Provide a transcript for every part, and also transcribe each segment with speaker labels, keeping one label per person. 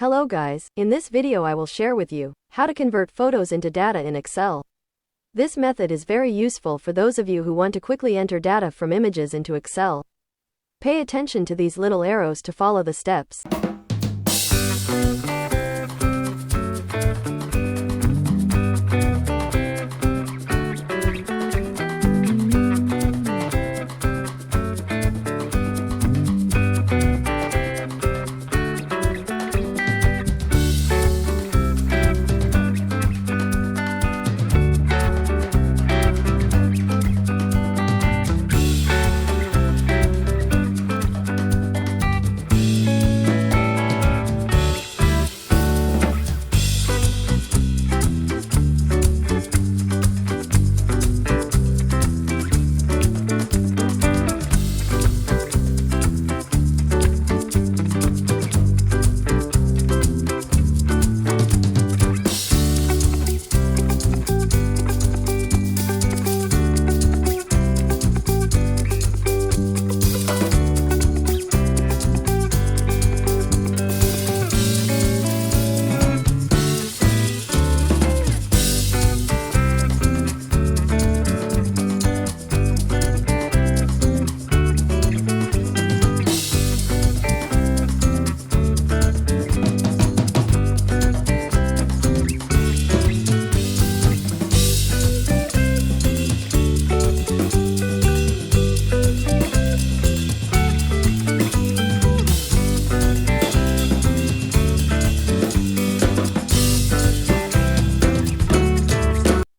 Speaker 1: Hello guys, in this video I will share with you how to convert photos into data in Excel. This method is very useful for those of you who want to quickly enter data from images into Excel. Pay attention to these little arrows to follow the steps.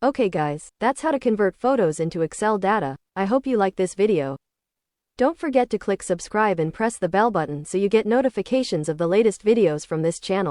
Speaker 1: Okay guys, that's how to convert photos into Excel data. I hope you like this video. Don't forget to click subscribe and press the bell button so you get notifications of the latest videos from this channel.